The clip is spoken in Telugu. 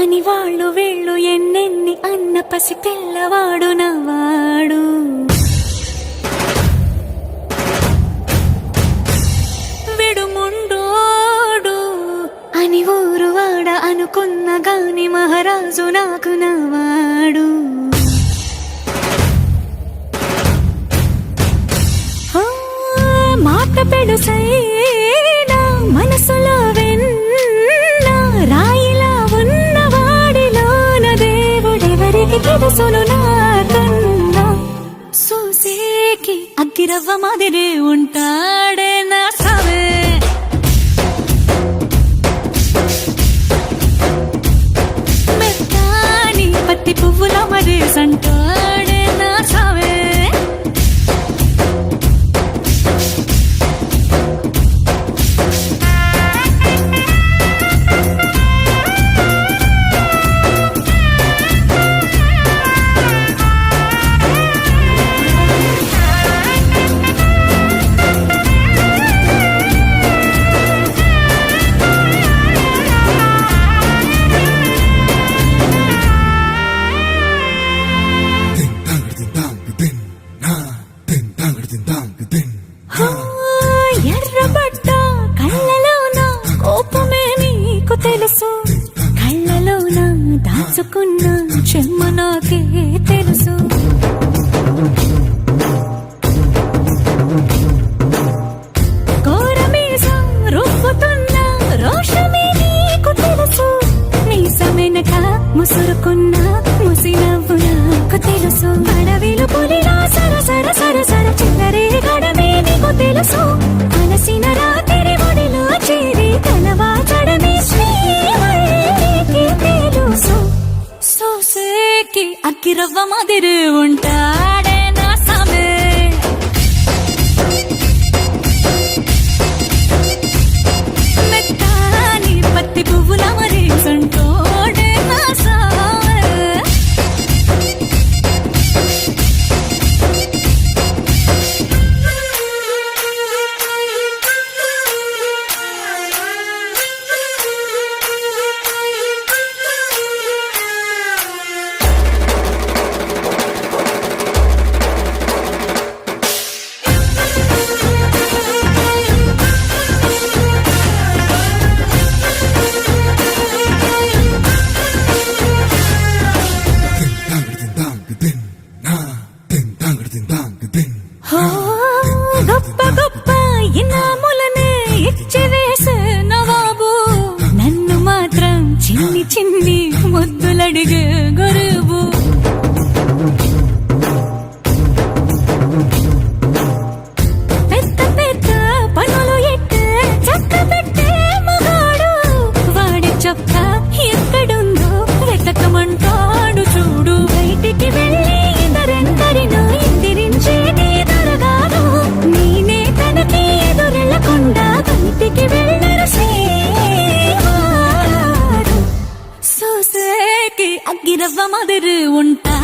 అని వాళ్ళు వీళ్ళు ఎన్నెన్ని అన్న పసి పిల్లవాడు నవ్వాడు. విడుముండోడు అని ఊరువాడ అనుకున్న గాని మహారాజు నాకు నవ్వాడు. మాట పెడుసైనా మనసులో వెన్న రాయిలా ఉన్నవాడిలోన దేవుడెవరికి తెలుసును నాకన్నా. సూసేకి అగ్గిరవ్వ మాదిరి ఉంటాడే నా సావే. మెత్తాని పత్తి పువ్వుల మరి సంటాడే నా సావే. ఎర్రబడ్డ కళ్ళలోన కోపమే నీకు తెలుసు, కళ్ళలోన దాచుకున్న చెమ్మ నాకే తెలుసు. కోరమీసం రుబ్బుతున్న రోషమే నీకు తెలుసు, మీసమెనక ముసురుకున్న ముసినవ్వు నాకు తెలుసు. అడవిలు పులిలా సరసర సరసర చిల్లరే గడమే నీకు తెలుసు. అలసిన రాత్రి ఒడిలో చేరి తలవాచడమే శ్రీవల్లికి తెలుసు. సోసేకి అగ్గిరవ్వ మాదిరి ఉంటాడే నా సామే. మెత్తాని పత్తి పువ్వుల మరి సంటోడే నా సామే. గొప్ప గొప్ప ఇనాములనే ఇచ్చి వేసే నవాబు, నన్ను మాత్రం చిన్ని చిన్ని ముద్దులడిగే గురువు. పెద్ద పెద్ద పనులు ఎట్టే చక్క పెట్టే మగాడు, వాడి చొక్క ఎక్కడుందో వెతకమంటాడు చూడు. బయటికి వెళ్ళి ఇద్దరెందరినో ఇందిరించేది దొరగాడు, నేనే తనకి ఎదురెళ్ళకుండా బయటికి వెళ్ళరు శ్రీవారు. సోసేకి అగ్గిరవ్వ మాదిరి ఉంటా